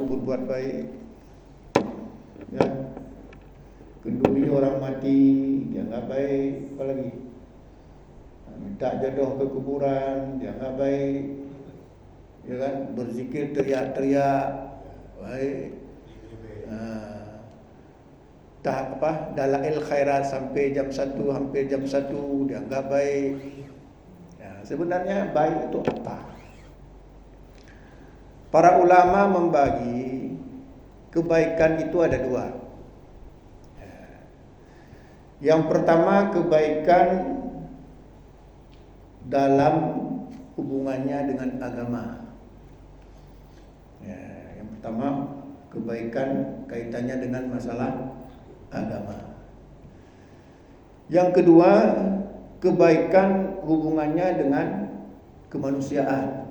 berbuat baik. Ya. Kenduri orang mati, dia nggak baik. Apalagi minta jodoh ke kuburan, dia nggak baik. Ya kan, berzikir teriak-teriak, baik. Dalail khairat sampai jam 1, hampir jam 1, dia nggak baik. Ya, sebenarnya baik itu apa? Para ulama membagi kebaikan itu ada dua. Yang pertama, kebaikan dalam hubungannya dengan agama. Ya, yang pertama, kebaikan kaitannya dengan masalah agama. Yang kedua, kebaikan hubungannya dengan kemanusiaan.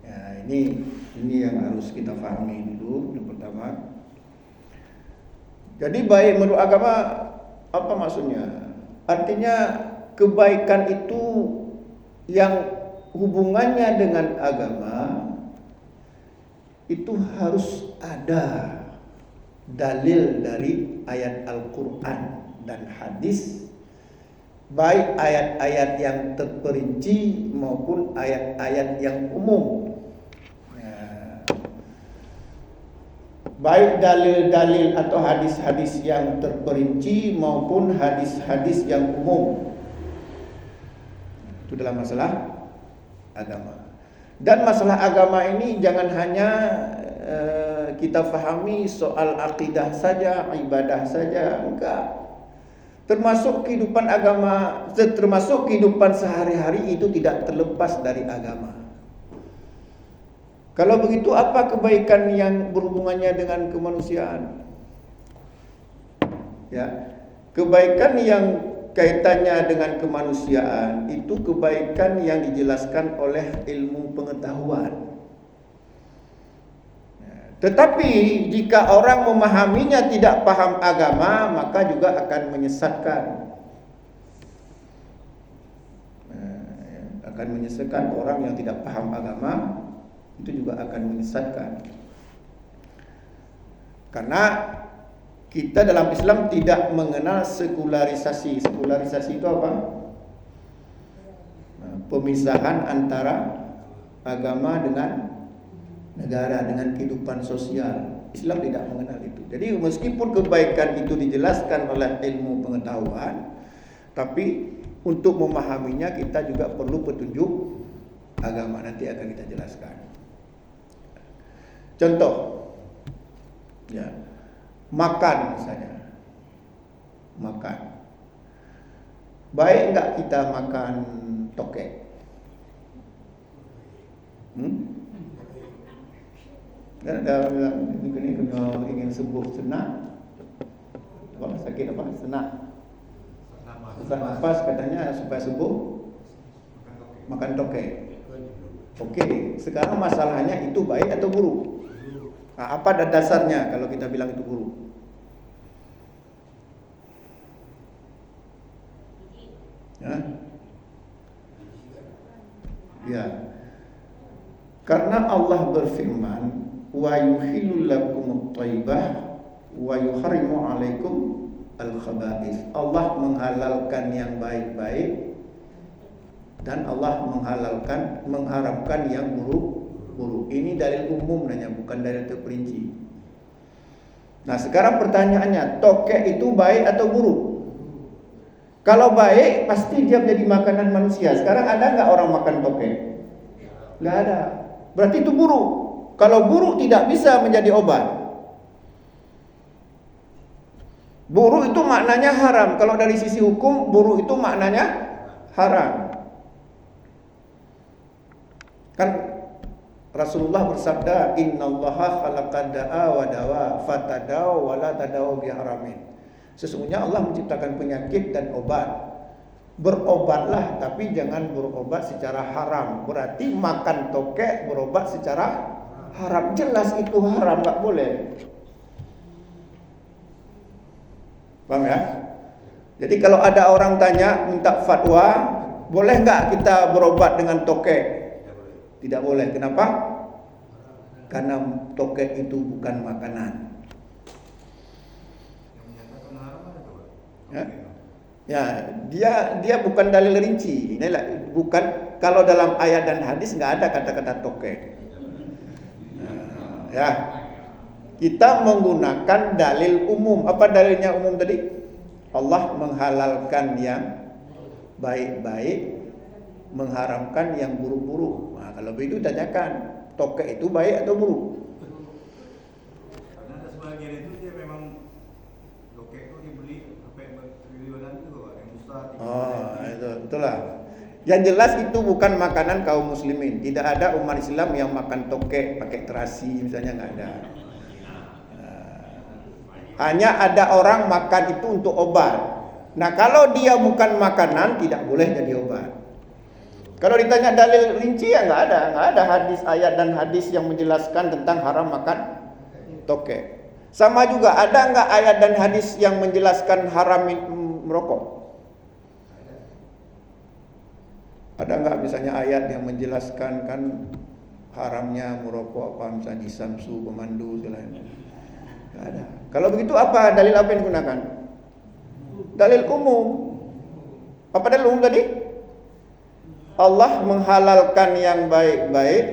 Ya, ini yang harus kita pahami dulu. Yang pertama, jadi baik menurut agama apa maksudnya? Artinya kebaikan itu yang hubungannya dengan agama itu harus ada dalil dari ayat Al-Quran dan hadis, baik ayat-ayat yang terperinci maupun ayat-ayat yang umum. Baik dalil-dalil atau hadis-hadis yang terperinci maupun hadis-hadis yang umum. Itu dalam masalah agama. Dan masalah agama ini jangan hanya kita fahami soal akidah saja, ibadah saja, enggak. Termasuk kehidupan agama, termasuk kehidupan sehari-hari itu tidak terlepas dari agama. Kalau begitu, apa kebaikan yang berhubungannya dengan kemanusiaan? Ya, kebaikan yang kaitannya dengan kemanusiaan itu kebaikan yang dijelaskan oleh ilmu pengetahuan. Tetapi jika orang memahaminya tidak paham agama, maka juga akan menyesatkan. Akan menyesatkan orang yang tidak paham agama. Itu juga akan menyesatkan. Karena kita dalam Islam tidak mengenal sekularisasi. Sekularisasi itu apa? Pemisahan antara agama dengan negara, dengan kehidupan sosial. Islam tidak mengenal itu. Jadi meskipun kebaikan itu dijelaskan oleh ilmu pengetahuan, tapi untuk memahaminya kita juga perlu petunjuk agama. Nanti akan kita jelaskan. Contoh, ya, makan misalnya, makan. Baik enggak kita makan tokek? Dan ada ini kena ingin sembuh senang, kalau sakit apa senang, sesak nafas katanya supaya sembuh makan tokek. Oke, sekarang masalahnya itu baik atau buruk? Nah, apa dasarnya kalau kita bilang itu buruk? Ya. Karena Allah berfirman, wa yuhillu lakumut thayyibah wa yuharrimu 'alaikum al-khaba'ith. Allah menghalalkan yang baik-baik dan Allah mengharamkan yang buruk. Ini dalil umum nanya, bukan dalil terperinci. Nah, sekarang pertanyaannya, tokek itu baik atau buruk? Kalau baik, pasti dia menjadi makanan manusia. Sekarang ada nggak orang makan tokek? Nggak ada. Berarti itu buruk. Kalau buruk tidak bisa menjadi obat. Buruk itu maknanya haram. Kalau dari sisi hukum, buruk itu maknanya haram. Kan Rasulullah bersabda, innallaha khalaqad da'a wa dawa fatadaw wa la tadaw bi haramin. Sesungguhnya Allah menciptakan penyakit dan obat. Berobatlah, tapi jangan berobat secara haram. Berarti makan tokek berobat secara haram. Jelas itu haram, enggak boleh. Paham ya? Jadi kalau ada orang tanya minta fatwa, boleh enggak kita berobat dengan tokek? Tidak boleh. Kenapa? Karena tokek itu bukan makanan. Yang menyatakan haram ada tuh, Pak? Ya, ya dia bukan dalil rinci. Inilah bukan, kalau dalam ayat dan hadis nggak ada kata-kata tokek. Ya, kita menggunakan dalil umum. Apa dalilnya umum tadi? Allah menghalalkan yang baik-baik, mengharamkan yang buruk-buruk. Nah, kalau begitu tanyakan, tokek itu baik atau buruk? Karena ada sebagian itu dia memang tokek itu dibeli sampai bertriliunan itu, Pak, yang mustahil. Oh, itu itulah. Yang jelas itu bukan makanan kaum muslimin. Tidak ada umat Islam yang makan tokek pakai terasi misalnya, nggak ada. Hanya ada orang makan itu untuk obat. Nah, kalau dia bukan makanan tidak boleh jadi obat. Kalau ditanya dalil rinci ya nggak ada hadis, ayat dan hadis yang menjelaskan tentang haram makan tokek. Sama juga, ada nggak ayat dan hadis yang menjelaskan haram merokok? Ada nggak misalnya ayat yang menjelaskan kan haramnya merokok, apa misalnya di Samsu, Pemandu, selain? Nggak ada. Kalau begitu apa dalil apa yang digunakan? Dalil umum. Apa dalil umum tadi? Allah menghalalkan yang baik-baik,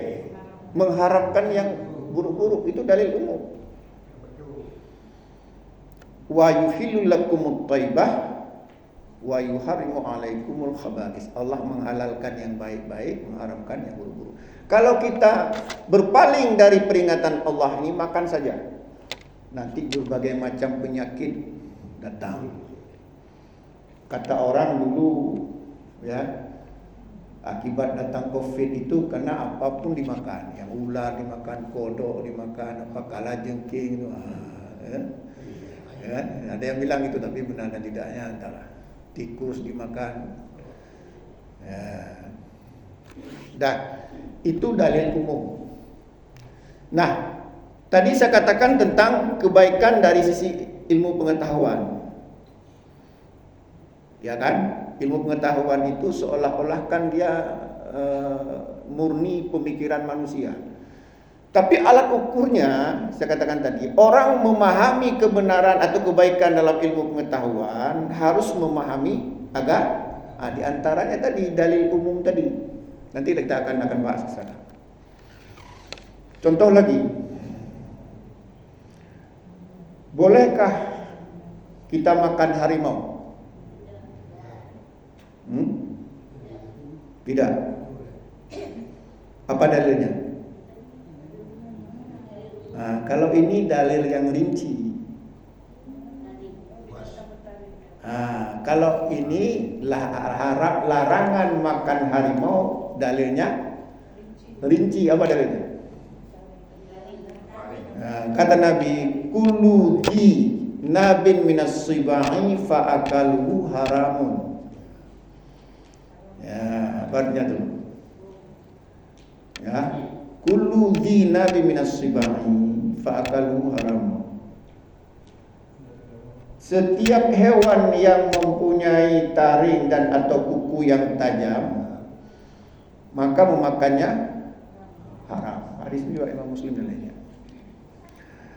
mengharamkan yang buruk-buruk. Itu dalil umum. Wa yuhillu lakumut thayyibah wa yuharrimu 'alaikumul khaba'is. Allah menghalalkan yang baik-baik, mengharamkan yang buruk-buruk. Kalau kita berpaling dari peringatan Allah ini, makan saja, nanti berbagai macam penyakit datang. Kata orang dulu, ya, akibat datang COVID itu karena apapun dimakan, yang ular dimakan, kodok dimakan, apa kalajengking itu, ya, ada yang bilang itu, tapi benar dan tidaknya antara tikus dimakan, ya. Dan itu dalil umum. Nah, tadi saya katakan tentang kebaikan dari sisi ilmu pengetahuan, ya kan? Ilmu pengetahuan itu seolah-olah kan dia murni pemikiran manusia. Tapi alat ukurnya, saya katakan tadi, orang memahami kebenaran atau kebaikan dalam ilmu pengetahuan harus memahami agak di antaranya tadi dalil umum tadi. Nanti kita akan bahas ke sana. Contoh lagi, bolehkah kita makan harimau? Tidak. Apa dalilnya? Nah, kalau ini dalil yang rinci. Nah, kalau ini larangan makan harimau, dalilnya rinci. Apa dalilnya? Nah, kata Nabi, kullu di nabin minas sibai fa akaluhu haramun. Ya, artinya tuh. Ya, kullu di nabi minas sibai fa akaluhu haram. Setiap hewan yang mempunyai taring dan atau kuku yang tajam, maka memakannya haram. Hadis ini juga Imam Muslim dan lainnya.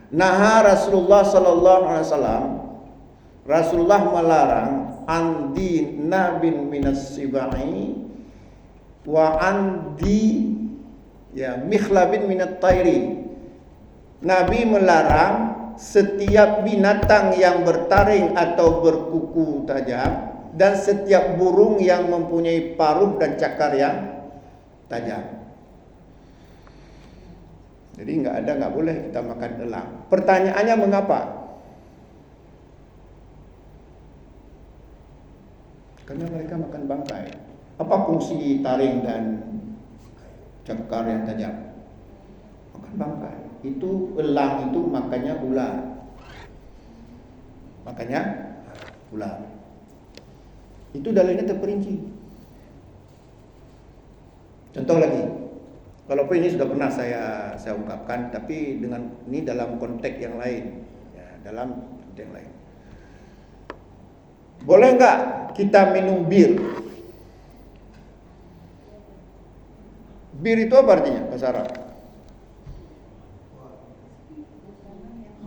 Naha Rasulullah sallallahu alaihi wasallam, Rasulullah melarang andi nabin minas sibai wa andi mikhlabin minat tayri. Nabi melarang setiap binatang yang bertaring atau berkuku tajam dan setiap burung yang mempunyai paruh dan cakar yang tajam. Jadi nggak boleh kita makan elang. Pertanyaannya mengapa? Karena mereka makan bangkai. Apa fungsi taring dan cakar yang tajam? Makan bangkai. Itu elang itu makannya ular. Makanya ular. Itu dalilnya terperinci. Contoh lagi. Walaupun ini sudah pernah saya ungkapkan, tapi dengan ini dalam konteks yang lain, ya, dalam konteks yang lain. Boleh nggak kita minum bir? Bir itu apa artinya bahasa Arab?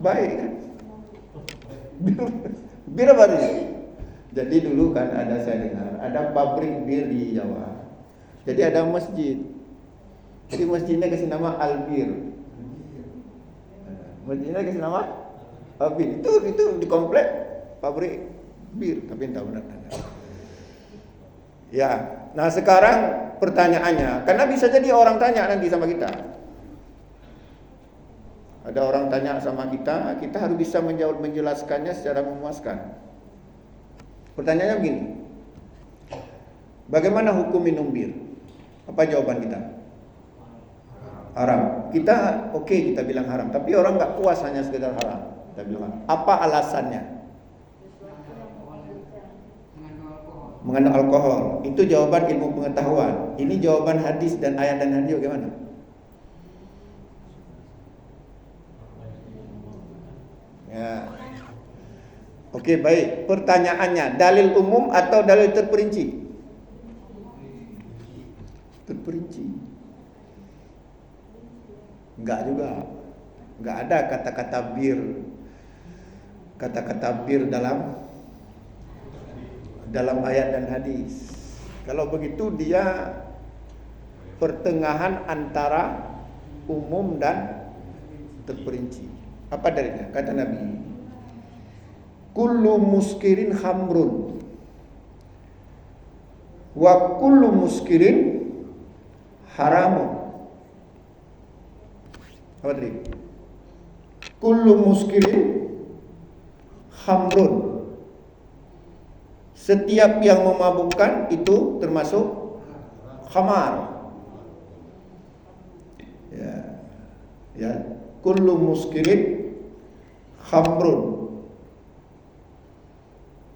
Baik kan? Bir apa ini? Jadi dulu kan saya dengar ada pabrik bir di Jawa. Jadi ada masjid. Jadi masjidnya kasih nama Albir. Masjidnya kasih nama Albir. Itu di komplek pabrik bir, tapi entah benar. Ya, nah sekarang pertanyaannya, karena bisa jadi orang tanya nanti sama kita. Ada orang tanya sama kita, kita harus bisa menjelaskannya secara memuaskan. Pertanyaannya begini, bagaimana hukum minum bir? Apa jawaban kita? Haram. Kita kita bilang haram, tapi orang nggak puas hanya sekedar haram. Kita bilang haram. Apa alasannya? Mengandung alkohol. Itu jawaban ilmu pengetahuan. Ini jawaban hadis dan ayat dan hadis bagaimana? Ya. Oke, baik. Pertanyaannya, dalil umum atau dalil terperinci? Terperinci. Enggak juga. Enggak ada kata-kata bir. Kata-kata bir dalam ayat dan hadis. Kalau begitu dia pertengahan antara umum dan terperinci. Apa dalilnya? Kata Nabi, kullu muskirin khamrun wa kullu muskirin haramun. Apa tadi? Kullu muskirin khamrun. Setiap yang memabukkan itu termasuk khamar. Ya. Kullu muskirin khamrun.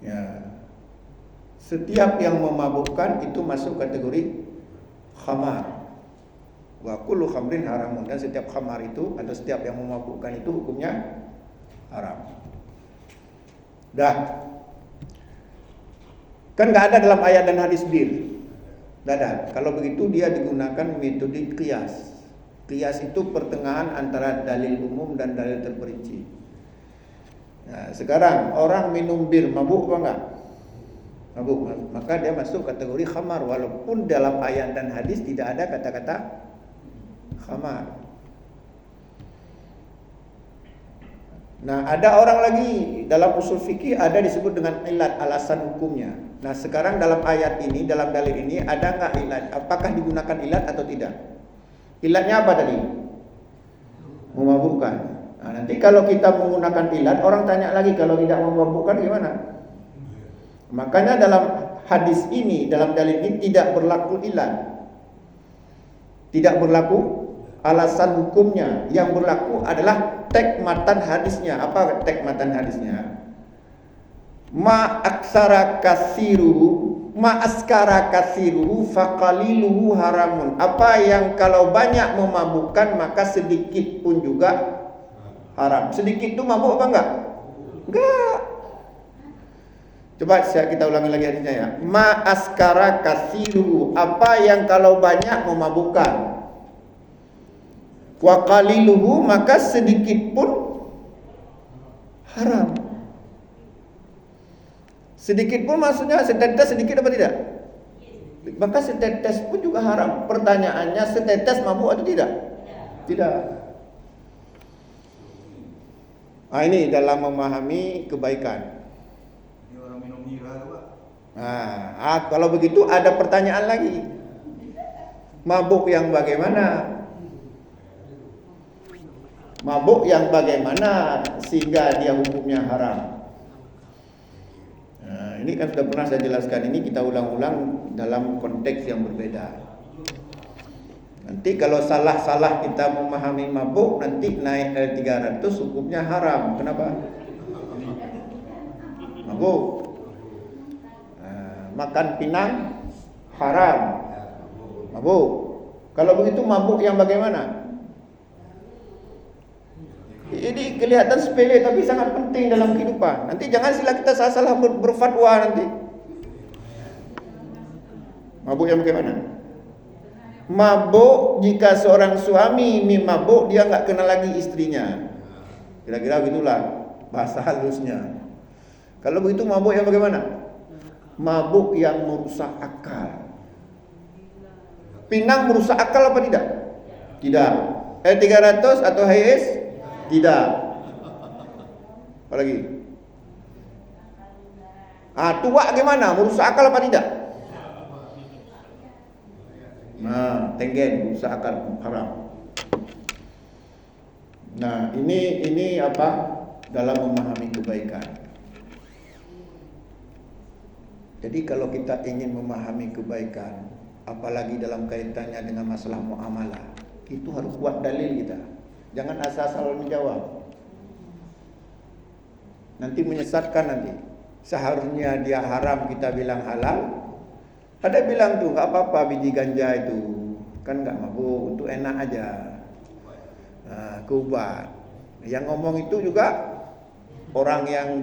Ya. Setiap yang memabukkan itu masuk kategori khamar. Wa kullu khamrin haramun, dan setiap khamar itu atau setiap yang memabukkan itu hukumnya haram. Dah. Kan nggak ada dalam ayat dan hadis bir. Nggak ada. Kalau begitu dia digunakan metode qiyas. Qiyas itu pertengahan antara dalil umum dan dalil terperinci. Nah, sekarang orang minum bir mabuk apa enggak? Mabuk, maka dia masuk kategori khamar walaupun dalam ayat dan hadis tidak ada kata-kata khamar. Nah, ada orang lagi dalam usul fikih ada disebut dengan ilat, alasan hukumnya. Nah, sekarang dalam ayat ini, dalam dalil ini ada enggak ilat? Apakah digunakan ilat atau tidak? Ilatnya apa tadi? Memabukkan. Nah, nanti kalau kita menggunakan ilat, orang tanya lagi kalau tidak memabukkan gimana? Makanya dalam hadis ini, dalam dalil ini tidak berlaku ilat. Tidak berlaku alasan hukumnya. Yang berlaku adalah teks matan hadisnya. Apa teks matan hadisnya? Ma aksara kasiruhu faqaliluhu haramun. Apa yang kalau banyak memabukkan maka sedikit pun juga haram. Sedikit itu mabuk apa enggak? Enggak. Coba kita ulangi lagi hadisnya ya. Ma askara kasiruhu. Apa yang kalau banyak memabukkan. Wa qaliluhu, maka sedikit pun haram. Sedikit pun maksudnya setetes sedikit apa tidak? Maka setetes pun juga haram. Pertanyaannya, setetes mabuk atau tidak? Tidak. Nah, ini dalam memahami kebaikan. Ini orang minum miras tu, Pak. Nah, kalau begitu ada pertanyaan lagi. Mabuk yang bagaimana? Mabuk yang bagaimana sehingga dia hukumnya haram? Nah, ini kan sudah pernah saya jelaskan, ini kita ulang-ulang dalam konteks yang berbeda. Nanti kalau salah-salah kita memahami mabuk, nanti naik dari 300 hukumnya haram. Kenapa? Mabuk. Nah, makan pinang haram. Mabuk. Kalau begitu mabuk yang bagaimana? Ini kelihatan sepele tapi sangat penting dalam kehidupan. Nanti jangan sila kita salah-salah berfatwa nanti. Mabuk yang bagaimana? Mabuk jika seorang suami mabuk, dia enggak kenal lagi istrinya. Kira-kira begitulah bahasa halusnya. Kalau begitu mabuk yang bagaimana? Mabuk yang merusak akal. Pinang merusak akal apa tidak? Tidak. 300 atau HIS? Tidak. Apalagi? Tua gimana? Merusak akal apa tidak? Nah, tenggen merusak akal, haram. Nah, ini apa? Dalam memahami kebaikan. Jadi kalau kita ingin memahami kebaikan, apalagi dalam kaitannya dengan masalah muamalah, itu harus kuat dalil kita. Jangan asal-asal menjawab. Nanti menyesatkan nanti. Seharusnya dia haram, kita bilang halal. Ada bilang tuh nggak apa-apa biji ganja itu, kan nggak mabuk, itu enak aja. Kubat. Yang ngomong itu juga orang yang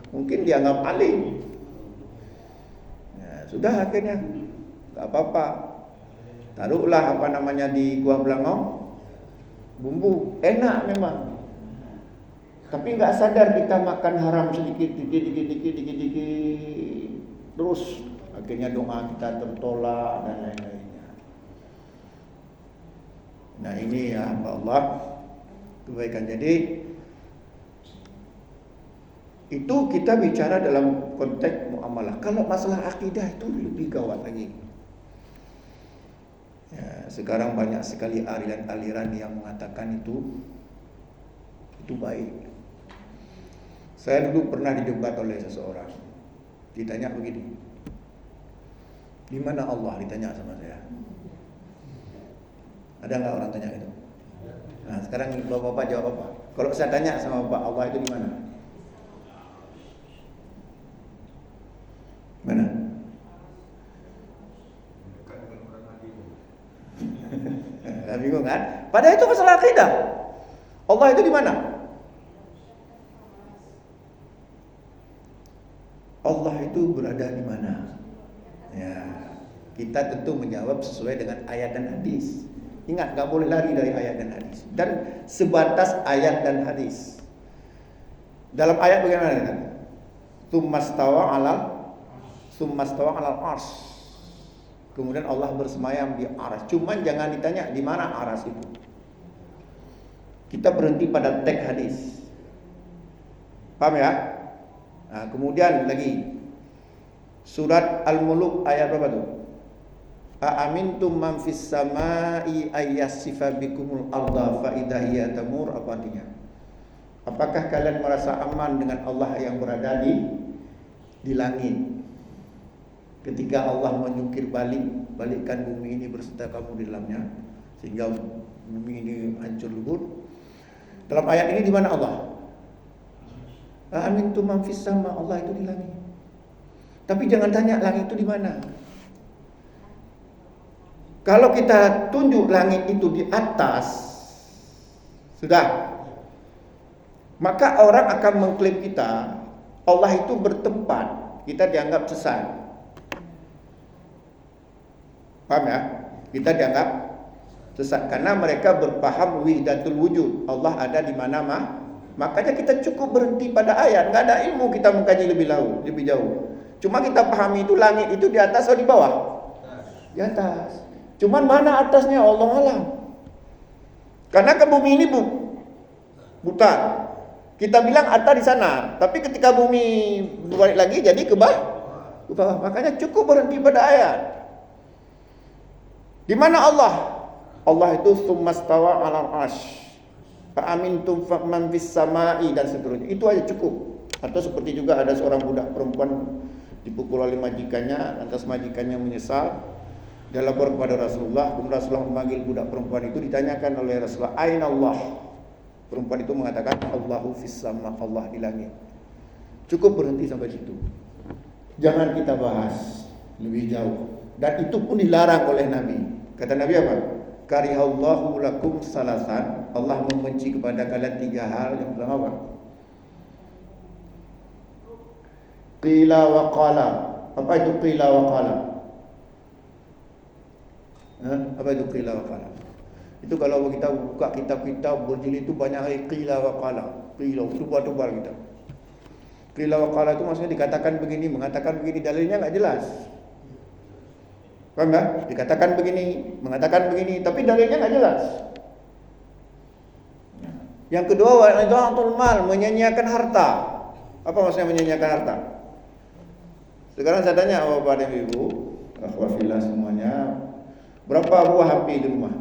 mungkin dianggap alim. Sudah akhirnya nggak apa-apa. Taruhlah apa namanya di kuah belangong, bumbu enak memang. Tapi nggak sadar kita makan haram sedikit, terus akhirnya doa kita tertolak dan lain-lainnya. Nah ini ya Allah kebaikan. Jadi itu kita bicara dalam konteks muamalah. Kalau masalah akidah itu lebih gawat lagi. Ya, sekarang banyak sekali aliran-aliran yang mengatakan itu baik. Saya dulu pernah didebat oleh seseorang. Ditanya begini, di mana Allah? Ditanya sama saya. Ada nggak orang tanya gitu? Nah sekarang bapak-bapak jawab apa? Kalau saya tanya sama bapak, Allah itu di mana? Mana? Bingung kan? Padahal itu masalah akidah. Allah itu di mana? Allah itu berada di mana? Ya, kita tentu menjawab sesuai dengan ayat dan hadis. Ingat, nggak boleh lari dari ayat dan hadis. Dan sebatas ayat dan hadis. Dalam ayat bagaimana? Tsummastawa alal ars. Kemudian Allah bersemayam di aras. Cuman jangan ditanya di mana aras itu. Kita berhenti pada teks hadis. Paham ya? Nah, kemudian lagi surat Al-Muluk ayat berapa tuh? Aamintum man fis samai ayyasifa bikumul arda fa idza hiya tamur. Apa artinya? Apakah kalian merasa aman dengan Allah yang berada di langit? Ketika Allah menyukir balikkan bumi ini berserta kamu di dalamnya, sehingga bumi ini hancur lebur. Dalam ayat ini di mana Allah? Amin tu man fis sama, Allah itu di langit. Tapi jangan tanya langit itu di mana. Kalau kita tunjuk langit itu di atas, sudah, maka orang akan mengklaim kita Allah itu bertempat, kita dianggap sesat. Paham ya? Kita dianggap sesat karena mereka berpaham wihdatul wujud, Allah ada di mana-mana. Makanya kita cukup berhenti pada ayat, nggak ada ilmu kita mengkaji lebih jauh. Cuma kita pahami itu langit itu di atas atau di bawah? Di atas. Cuman mana atasnya Allah alam. Karena ke bumi ini buta. Kita bilang atas di sana, tapi ketika bumi berbalik lagi jadi ke bawah. Makanya cukup berhenti pada ayat. Di mana Allah? Allah itu tsummastawa 'alal 'arsy. Fa'amintum man fis samai dan seterusnya. Itu aja cukup. Atau seperti juga ada seorang budak perempuan dipukul oleh majikannya, lantas majikannya menyesal. Dia lapor kepada Rasulullah. Kemudian Rasulullah memanggil budak perempuan itu, ditanyakan oleh Rasulullah, "Aina Allah?" Perempuan itu mengatakan, "Allahu fis sama, Allah di langit." Cukup berhenti sampai situ. Jangan kita bahas lebih jauh. Dan itu pun dilarang oleh Nabi. Kata Nabi apa? Karihallahu lakum salasan. Allah membenci kepada kalian 3 hal. Yang pertama apa? Qila wa qala. Apa itu qila wa qala? Apa itu qila wa qala? Itu kalau kita buka kitab-kitab berjilid itu banyak lagi qila wa qala. Qila tebal-tebal kita. Qila wa qala itu maksudnya dikatakan begini, mengatakan begini, dalilnya enggak jelas. Paham enggak? Dikatakan begini, mengatakan begini, tapi dalilnya enggak jelas. Yang kedua, wa'idhatul mal, menyanyiakan harta. Apa maksudnya menyanyiakan harta? Sekarang saya tanya Bapak dan Ibu, akhwafillah semuanya, berapa buah HP di rumah?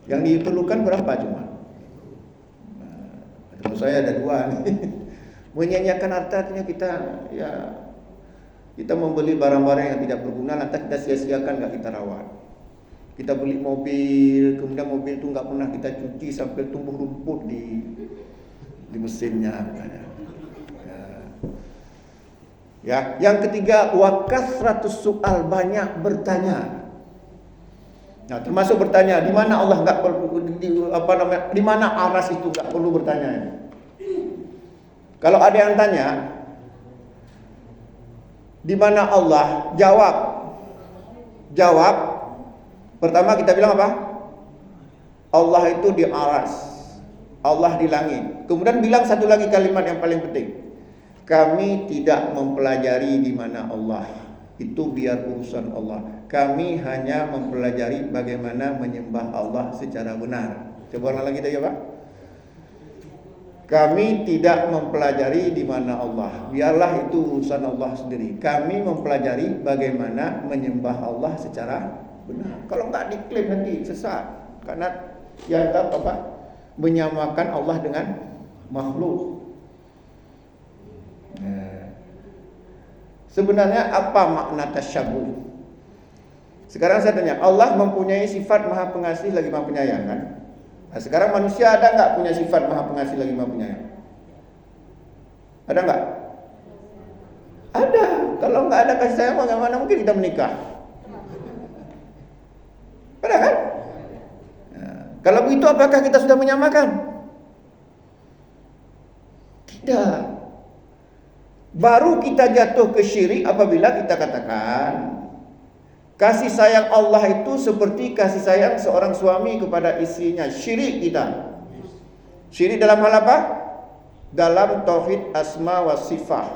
Yang diperlukan berapa cuma? Menurut saya ada 2 nih. Menyanyiakan harta artinya kita membeli barang-barang yang tidak berguna, lantas kita sia-siakan, enggak kita rawat. Kita beli mobil, kemudian mobil itu enggak pernah kita cuci sampai tumbuh rumput di mesinnya. Ya, yang ketiga, wa kasratus su'al, banyak bertanya. Nah, termasuk bertanya, di mana Allah enggak perlu di mana aras itu enggak perlu bertanya. Kalau ada yang tanya, di mana Allah? Jawab. Pertama kita bilang apa? Allah itu di aras, Allah di langit. Kemudian bilang satu lagi kalimat yang paling penting. Kami tidak mempelajari di mana Allah. Itu biar urusan Allah. Kami hanya mempelajari bagaimana menyembah Allah secara benar. Coba ulang lagi kita coba. Kami tidak mempelajari di mana Allah. Biarlah itu urusan Allah sendiri. Kami mempelajari bagaimana menyembah Allah secara benar. Kalau enggak diklaim nanti sesat. Karena dianggap apa? Menyamakan Allah dengan makhluk. Sebenarnya apa makna tasyabuh? Sekarang saya tanya, Allah mempunyai sifat Maha Pengasih lagi Maha Penyayang kan? Nah, sekarang manusia ada enggak punya sifat Maha Pengasih lagi Maha Penyayang? Ada enggak? Ada. Kalau enggak ada kasih sayang, bagaimana mungkin kita menikah? Ada kan? Nah, kalau begitu apakah kita sudah menyamakan? Tidak. Baru kita jatuh ke syirik apabila kita katakan kasih sayang Allah itu seperti kasih sayang seorang suami kepada istrinya. Syirik kita. Syirik dalam hal apa? Dalam tauhid asma wa sifat.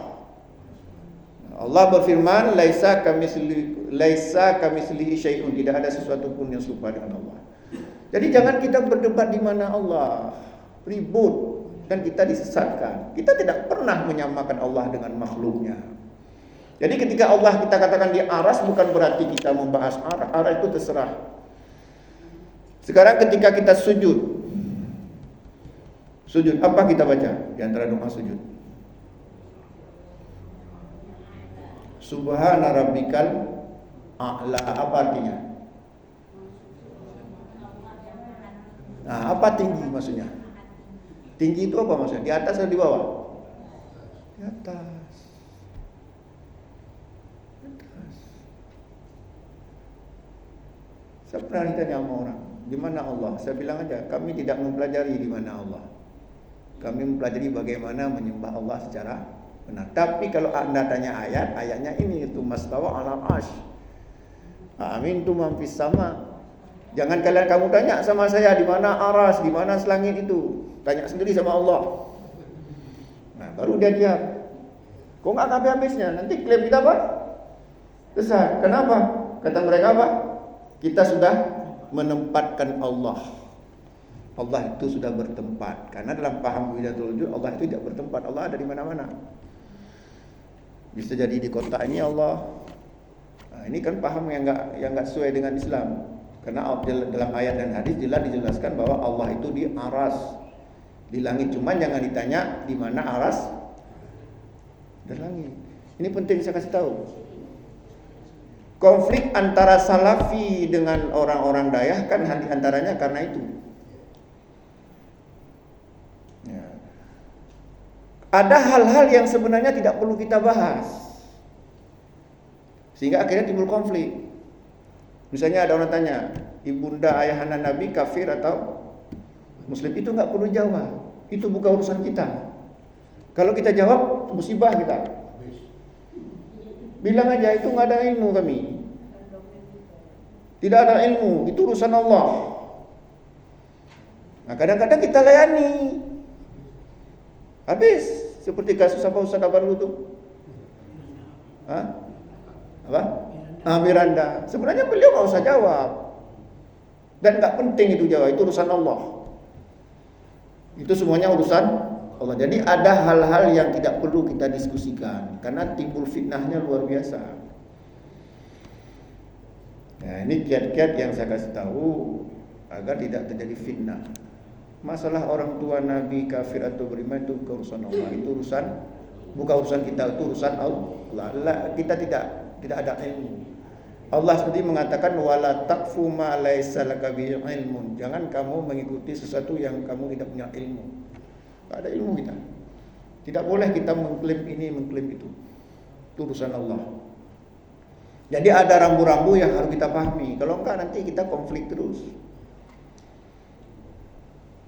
Allah berfirman, laisa kamitslihi syai'un, tidak ada sesuatu pun yang serupa dengan Allah. Jadi jangan kita berdebat di mana Allah, ribut dan kita disesatkan. Kita tidak pernah menyamakan Allah dengan makhluknya. Jadi ketika Allah kita katakan di aras, bukan berarti kita membahas aras. Aras itu terserah. Sekarang ketika kita sujud, apa kita baca di antara doa sujud? Subhana rabbikal a'la. Apa artinya? Nah, apa tinggi maksudnya? Tinggi itu apa maksudnya? Di atas atau di bawah? Di atas. Saya pernah ditanya sama orang, di mana Allah? Saya bilang aja, kami tidak mempelajari di mana Allah. Kami mempelajari bagaimana menyembah Allah secara benar. Tapi kalau Anda tanya ayatnya ini itu mastawa ala arsh. Amin tu man fis sama. Jangan kamu tanya sama saya di mana aras, di mana selangit itu. Tanya sendiri sama Allah. Nah, baru dia diam. Kok enggak habis-habisnya? Nanti klaim kita apa? Sesat. Kenapa? Kata mereka apa? Kita sudah menempatkan Allah. Allah itu sudah bertempat. Karena dalam paham Wilayatul Wujud, Allah itu tidak bertempat. Allah ada di mana-mana. Bisa jadi di kota ini Allah. Nah, ini kan paham yang enggak sesuai dengan Islam. Karena dalam ayat dan hadis jelas dijelaskan bahwa Allah itu di aras, di langit. Cuman jangan ditanya di mana aras dan langit. Ini penting saya kasih tahu. Konflik antara Salafi dengan orang-orang Dayah kan antaranya karena itu. Ya. Ada hal-hal yang sebenarnya tidak perlu kita bahas, sehingga akhirnya timbul konflik. Misalnya ada orang tanya, ibunda ayahanda Nabi kafir atau Muslim, itu nggak perlu jawab. Itu bukan urusan kita. Kalau kita jawab, musibah kita. Bilang aja itu nggak ada ilmu kami. Tidak ada ilmu, itu urusan Allah. Nah, kadang-kadang kita layani. Habis seperti kasus apa Ustaz apa dulu tuh? Apa? Miranda. Sebenarnya beliau nggak usah jawab. Dan nggak penting itu jawab, itu urusan Allah. Itu semuanya urusan Allah. Jadi ada hal-hal yang tidak perlu kita diskusikan karena timbul fitnahnya luar biasa. Nah, ini kiat-kiat yang saya kasih tahu agar tidak terjadi fitnah. Masalah orang tua Nabi kafir atau beriman itu urusan Allah. Itu urusan bukan urusan kita, itu urusan Allah. Kita tidak ada ilmu. Allah sendiri mengatakan wala taqfu ma laisa laka bihi ilmun. Jangan kamu mengikuti sesuatu yang kamu tidak punya ilmu. Tidak ada ilmu kita. Tidak boleh kita mengklaim ini, mengklaim itu. Itu urusan Allah. Jadi ada rambu-rambu yang harus kita pahami. Kalau enggak nanti kita konflik terus.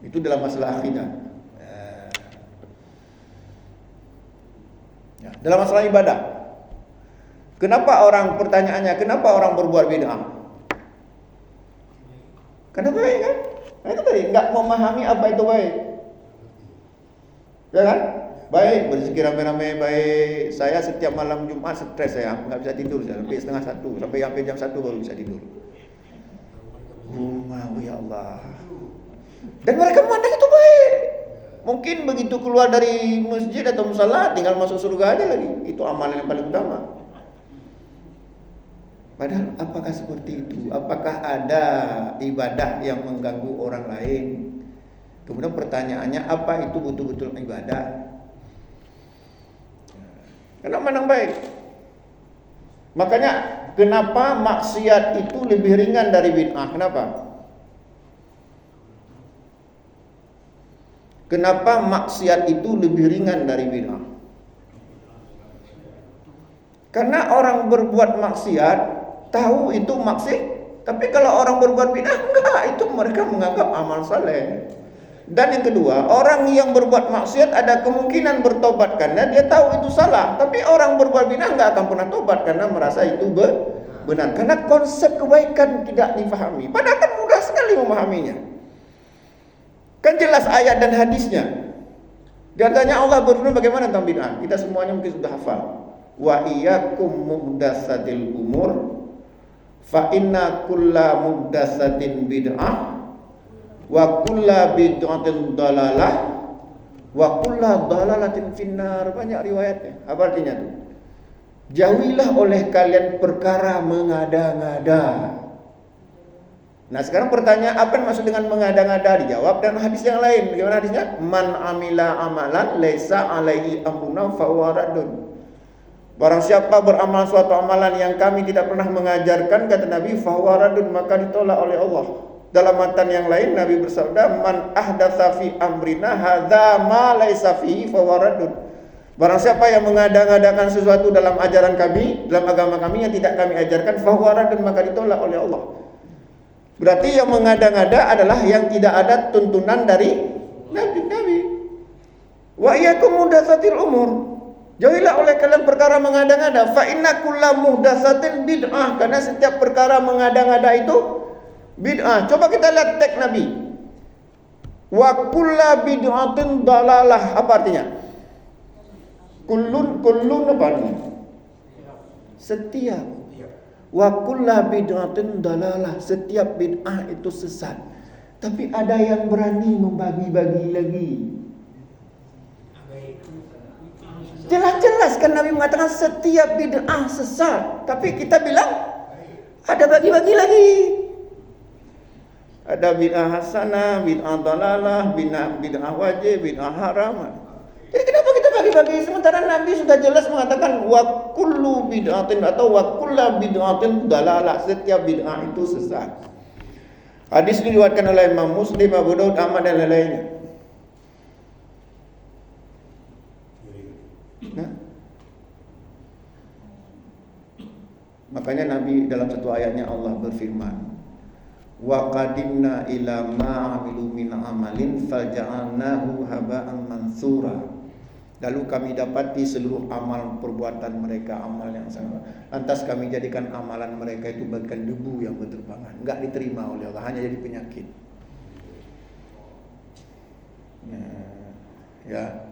Itu dalam masalah akidah. Ya, dalam masalah ibadah. Kenapa orang berbuat bid'ah? Karena baik kan? Nah, itu tadi enggak memahami apa itu baik. Ya kan? Baik, berzikir rame-rame baik. Saya setiap malam Jumat stres saya, enggak bisa tidur sampai setengah 1, sampai jam 1 baru bisa tidur. Ya Allah. Dan mereka memandang itu baik. Mungkin begitu keluar dari masjid atau musala tinggal masuk surga aja lagi. Itu amalan yang paling utama. Padahal apakah seperti itu? Apakah ada ibadah yang mengganggu orang lain? Kemudian pertanyaannya, apa itu betul-betul ibadah? Karena memandang baik. Makanya kenapa maksiat itu lebih ringan dari bid'ah? Kenapa? Kenapa maksiat itu lebih ringan dari bid'ah? Karena orang berbuat maksiat tahu itu maksiat, tapi kalau orang berbuat bid'ah enggak, itu mereka menganggap amal saleh. Dan yang kedua, orang yang berbuat maksiat ada kemungkinan bertobat karena dia tahu itu salah, tapi orang berbuat bid'ah enggak akan pernah tobat karena merasa itu benar. Karena konsep kebaikan tidak difahami. Padahal kan mudah sekali memahaminya. Kan jelas ayat dan hadisnya. Di antaranya Allah berfirman bagaimana tentang bid'ah. Kita semuanya mungkin sudah hafal. Wa iyyakum muhdatsatil umur fa inna kulla muhdatsatin bid'ah wa kulla bid'atin dalalah wa kulla dalalatin finnar. Banyak riwayatnya. Apa artinya itu? Jauhilah oleh kalian perkara mengada-ngada. Nah sekarang pertanyaan, apa yang maksud dengan mengada-ngada? Dijawab dan hadis yang lain. Bagaimana hadisnya? Man amila amalan laisa alaihi amruna fahuwa raddun. Barang siapa beramal suatu amalan yang kami tidak pernah mengajarkan, kata Nabi, fahuwa raddun, maka ditolak oleh Allah. Dalam matan yang lain Nabi bersabda, man ahdatsa fi amrina hadza ma laisa fihi fahuwa raddun. Barang siapa yang mengada-ngadakan sesuatu dalam ajaran kami, dalam agama kami yang tidak kami ajarkan, fahuwa raddun, maka ditolak oleh Allah. Berarti yang mengada-ngada adalah yang tidak ada tuntunan dari Nabi. Wa iyyakum muhdatsatil umur. Jauhilah oleh kalian perkara mengada-ngada. Fa inna kulla muhdatsatin bid'ah. Karena setiap perkara mengada-ngada itu bid'ah. Coba kita lihat teks Nabi. Wa kulla bid'atin dalalah. Apa artinya? Kullun apa artinya? Setiap. Wa kullu bid'atin dalalah, setiap bid'ah itu sesat. Tapi ada yang berani membagi-bagi lagi. Jelas-jelas kan Nabi mengatakan setiap bid'ah sesat. Tapi kita bilang ada bagi-bagi lagi. Ada bid'ah hasanah, bid'ah dalalah, bid'ah wajib, bid'ah haram. Jadi kenapa kita bagi-bagi sementara Nabi sudah jelas mengatakan wa kullu bid'atin atau wa kullu bid'atin dalalah, setiap bid'ah itu sesat. Hadis ini diriwayatkan oleh Imam Muslim, Abu Daud, Ahmad dan lain-lainnya. Nah, makanya Nabi dalam satu ayatnya Allah berfirman, wa qadimna ila ma amilu min amalin falja'alnahu haba'an mansura. Lalu kami dapati seluruh amal perbuatan mereka amal yang sama. Lantas kami jadikan amalan mereka itu bagaikan debu yang berterbangan, enggak diterima oleh Allah, hanya jadi penyakit. Ya.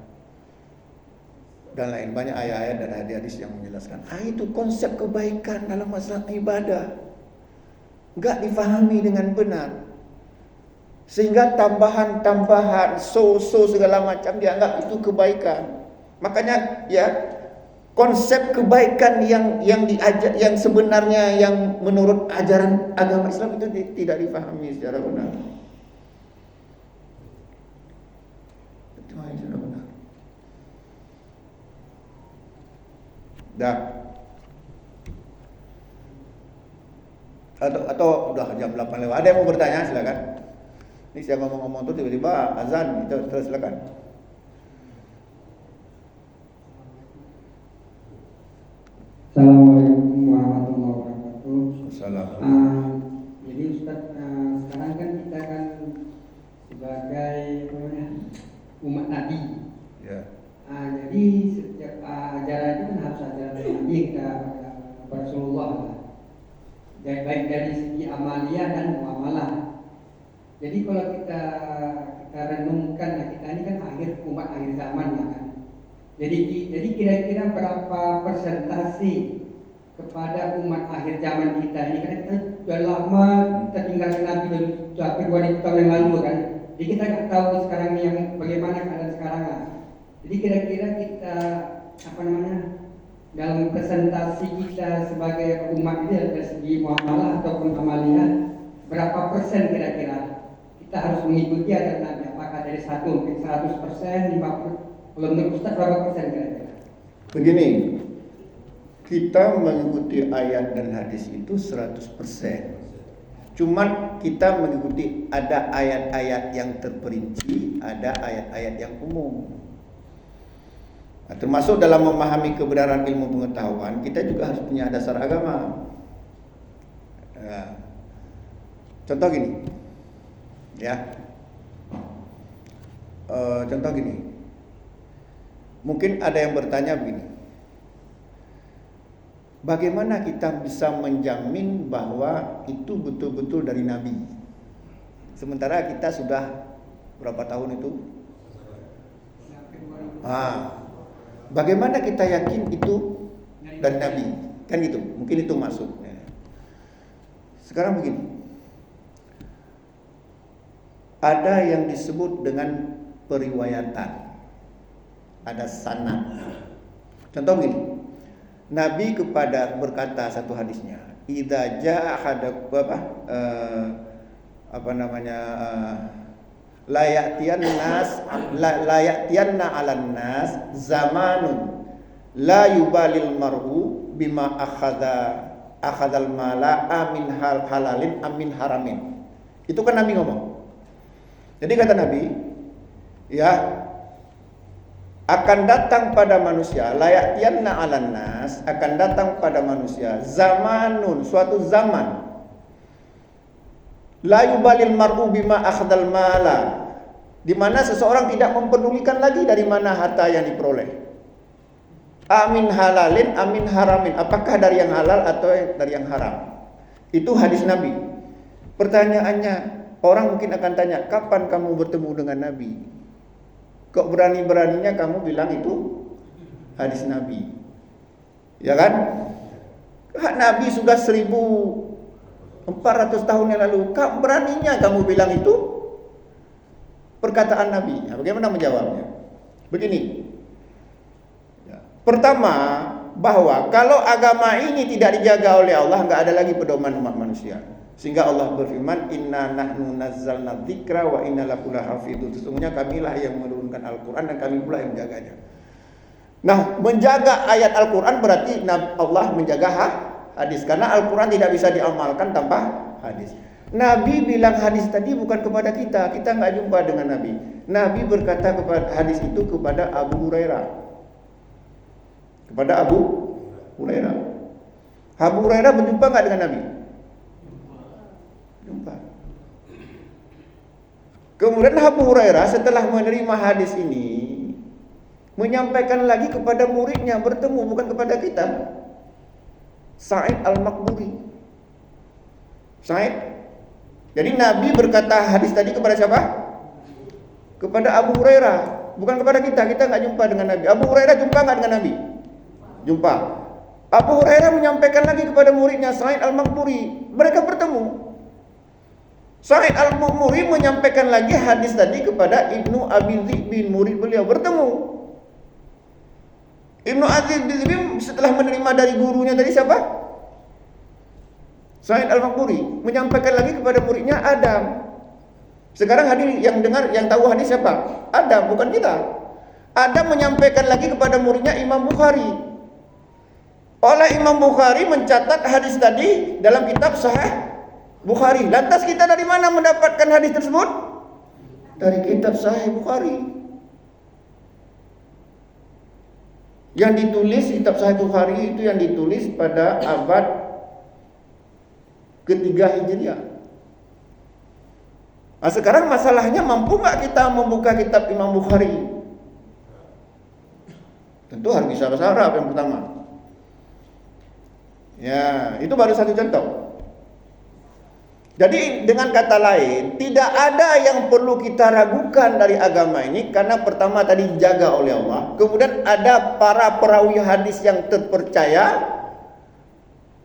Dan lain banyak ayat-ayat dan hadis-hadis yang menjelaskan. Itu konsep kebaikan dalam masalah ibadah enggak difahami dengan benar. Sehingga tambahan-tambahan so-so segala macam dianggap itu kebaikan. Makanya ya konsep kebaikan yang diajar, yang sebenarnya yang menurut ajaran agama Islam itu tidak dipahami secara benar. Itu sudah benar. Dah. Atau udah jam 8 lewat. Ada yang mau bertanya silakan. Ini saya ngomong-ngomong tuh tiba-tiba azan itu terus silakan. Assalamualaikum warahmatullahi wabarakatuh. Assalamualaikum. Jadi Ustaz, sekarang kan kita kan sebagai umat Nabi. Ya. Jadi setiap ajaran itu kan harus ajaran dari Nabi kita Rasulullah lah. Jadi baik dari segi amaliyah dan muamalah. Jadi kalau kita renungkan, kita ini kan umat akhir zaman ya kan. Jadi kira-kira berapa persentase kepada umat akhir zaman kita ini, kan kita sudah lama kita tinggalkan Nabi sudah hampir 2000 tahun yang lalu kan. Jadi kita nggak tahu sekarang ini yang bagaimana keadaan sekarang lah. Jadi kira-kira kita dalam presentasi kita sebagai umat ini dari segi muamalah ataupun amaliyah, berapa persen kira-kira kita harus mengikuti ajaran Nabi? Apakah dari 1 mungkin 100%, 50%? Kalau menurut Ustaz berapa persen kira-kira? Begini, kita mengikuti ayat dan hadis itu 100%. Cuman kita mengikuti ada ayat-ayat yang terperinci, ada ayat-ayat yang umum. Nah, termasuk dalam memahami kebenaran ilmu pengetahuan, kita juga harus punya dasar agama. Contoh gini, ya. Contoh gini. Mungkin ada yang bertanya begini. Bagaimana kita bisa menjamin bahwa itu betul-betul dari Nabi? Sementara kita sudah berapa tahun itu? Bagaimana kita yakin itu dari Nabi? Kan gitu, mungkin itu maksudnya. Sekarang begini. Ada yang disebut dengan periwayatan. Ada sanad. Contoh begini. Nabi berkata satu hadisnya, idza jaa la ya'tiyanna 'alan nas zamanun la yubalil mar'u bima akhadzal mala amin halalin amin haramin. Itu kan Nabi ngomong. Jadi kata Nabi, ya, akan datang pada manusia, layatianna 'alan nas, akan datang pada manusia zamanun, suatu zaman, la yubalil mar'u bima akhdal mala, di mana seseorang tidak mempedulikan lagi dari mana harta yang diperoleh. Amin halalin, amin haramin, apakah dari yang halal atau dari yang haram. Itu hadis Nabi. Pertanyaannya, orang mungkin akan tanya, kapan kamu bertemu dengan Nabi? Kok berani-beraninya kamu bilang itu hadis Nabi? Ya kan? Nabi sudah 1400 tahun yang lalu. Kok beraninya kamu bilang itu perkataan Nabi? Nah, bagaimana menjawabnya? Begini. Pertama, bahwa kalau agama ini tidak dijaga oleh Allah, enggak ada lagi pedoman umat manusia. Sehingga Allah berfirman, inna nahnu nazzalna dzikra wa inna lahu lahafidun. Sesungguhnya kamilah yang menurunkan Al-Quran dan kami pula yang menjaganya. Nah, menjaga ayat Al-Quran berarti Allah menjaga hadis. Karena Al-Quran tidak bisa diamalkan tanpa hadis. Nabi bilang hadis tadi bukan kepada kita. Kita nggak jumpa dengan Nabi. Nabi berkata kepada hadis itu kepada Abu Hurairah. Kepada Abu Hurairah. Abu Hurairah berjumpa nggak dengan Nabi? Jumpa. Kemudian Abu Hurairah setelah menerima hadis ini menyampaikan lagi kepada muridnya, bertemu bukan kepada kita. Sa'id al-Maqburi. Sa'id. Jadi Nabi berkata hadis tadi kepada siapa? Kepada Abu Hurairah, bukan kepada kita. Kita nggak jumpa dengan Nabi. Abu Hurairah jumpa nggak dengan Nabi? Jumpa. Abu Hurairah menyampaikan lagi kepada muridnya Sa'id al-Maqburi. Mereka bertemu. Sa'id al-Maqburi menyampaikan lagi hadis tadi kepada Ibnu Abi Dhi'b, murid beliau, bertemu. Ibnu Abi Dhi'b setelah menerima dari gurunya tadi siapa? Sa'id al-Maqburi menyampaikan lagi kepada muridnya Adam. Sekarang hadis yang dengar, yang tahu hadis siapa? Adam, bukan kita. Adam menyampaikan lagi kepada muridnya Imam Bukhari. Oleh Imam Bukhari mencatat hadis tadi dalam kitab Sahih Bukhari. Lantas kita dari mana mendapatkan hadis tersebut? Dari kitab Sahih Bukhari. Yang ditulis kitab Sahih Bukhari itu yang ditulis pada abad ketiga Hijriah. Nah, sekarang masalahnya, mampu nggak kita membuka kitab Imam Bukhari? Tentu harus bisa bahasa Arab yang pertama. Ya, itu baru satu contoh. Jadi dengan kata lain, tidak ada yang perlu kita ragukan dari agama ini, karena pertama tadi dijaga oleh Allah. Kemudian ada para perawi hadis yang terpercaya,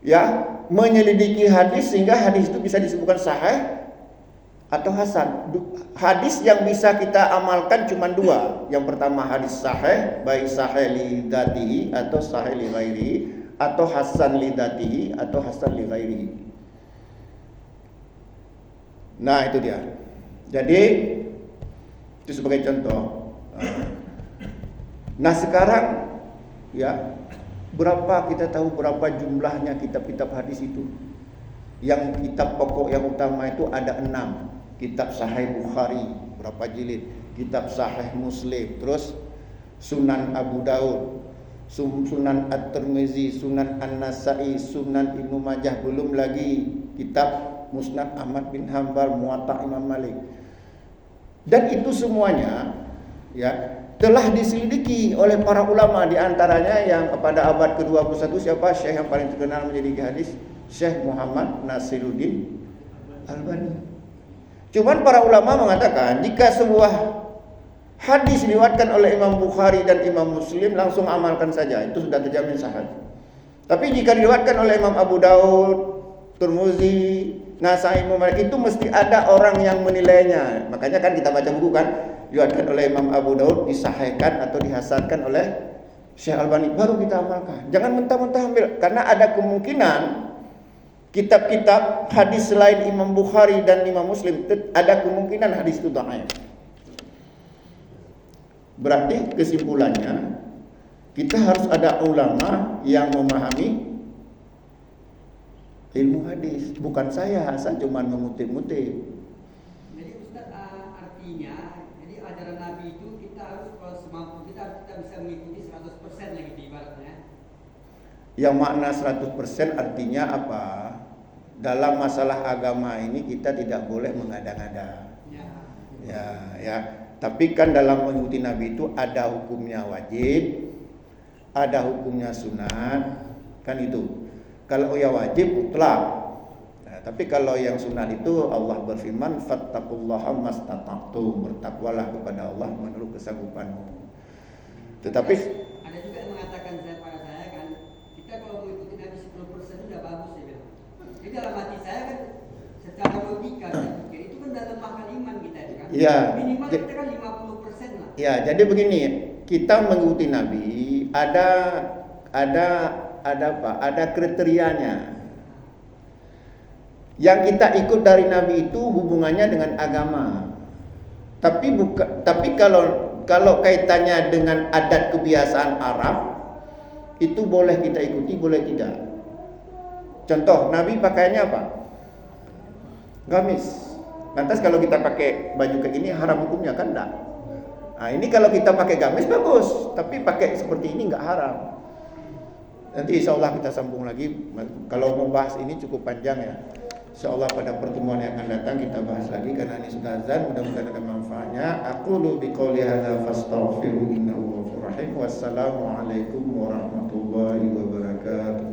ya, menyelidiki hadis sehingga hadis itu bisa disebutkan sahih atau hasan. Hadis yang bisa kita amalkan cuma dua. Yang pertama hadis sahih, baik sahih li dzatihi atau sahih li ghairihi, atau hasan li dzatihi atau hasan li ghairihi. Nah, itu dia. Jadi itu sebagai contoh. Nah, sekarang ya, berapa kita tahu berapa jumlahnya kitab-kitab hadis itu? Yang kitab pokok yang utama itu ada 6. Kitab Sahih Bukhari berapa jilid? Kitab Sahih Muslim, terus Sunan Abu Daud, Sunan At-Tirmizi, Sunan An-Nasa'i, Sunan Ibnu Majah, belum lagi kitab Musnad Ahmad bin Hanbal, Muwatta Imam Malik. Dan itu semuanya ya telah diselidiki oleh para ulama, di antaranya yang pada abad ke-21 siapa syekh yang paling terkenal menyelidiki hadis? Syekh Muhammad Nasiruddin Albani. Cuman para ulama mengatakan jika sebuah hadis diriwayatkan oleh Imam Bukhari dan Imam Muslim, langsung amalkan saja, itu sudah terjamin sahih. Tapi jika diriwayatkan oleh Imam Abu Daud, Tirmizi, Nasai, itu mesti ada orang yang menilainya. Makanya kan kita baca buku kan, diriwayatkan oleh Imam Abu Daud, disahihkan atau dihasankan oleh Syekh Albani, baru kita amalkan. Jangan mentah-mentah ambil, karena ada kemungkinan kitab-kitab hadis selain Imam Bukhari dan Imam Muslim, ada kemungkinan hadis itu dhaif. Berarti kesimpulannya, kita harus ada ulama yang memahami ilmu hadis, bukan saya cuma mengutip-ngutip. Jadi Ustaz, artinya jadi ajaran Nabi itu kita harus kalau semampu kita bisa mengikuti 100% lagi di ibaratnya. Yang makna 100% artinya apa? Dalam masalah agama ini kita tidak boleh mengada-ngada. Ya. Tapi kan dalam mengikuti Nabi itu ada hukumnya wajib, ada hukumnya sunat, kan itu. Kalau yang wajib mutlak. Nah, tapi kalau yang sunat itu Allah berfirman, fattaqullaha mastata'tum, bertakwalah kepada Allah menurut kesanggupanmu. Tetapi ada juga yang mengatakan pada saya kan, kita kalau mengikuti Nabi 10% sudah bagus ya bilang. Jadi dalam hati saya kan secara logika itu kan dalam lemahkan iman kita kan. Ya, minimal kita kan 50% lah. Ya, jadi begini, kita mengikuti Nabi ada kriterianya. Yang kita ikut dari Nabi itu hubungannya dengan agama. Tapi kalau kaitannya dengan adat kebiasaan Arab, itu boleh kita ikuti, boleh tidak. Contoh, Nabi pakaiannya apa? Gamis. Lantas kalau kita pakai baju kayak gini haram hukumnya kan enggak? Nah, ini kalau kita pakai gamis bagus, tapi pakai seperti ini enggak haram. Nanti insya Allah kita sambung lagi. Kalau membahas ini cukup panjang ya. Insya Allah pada pertemuan yang akan datang kita bahas lagi, karena ini sudah azan. Mudah-mudahan ada manfaatnya. Aqulu biqouli hadza fastaghfiru innahu ghafurur Bismillahirrahmanirrahim. Wassalamualaikum warahmatullahi wabarakatuh.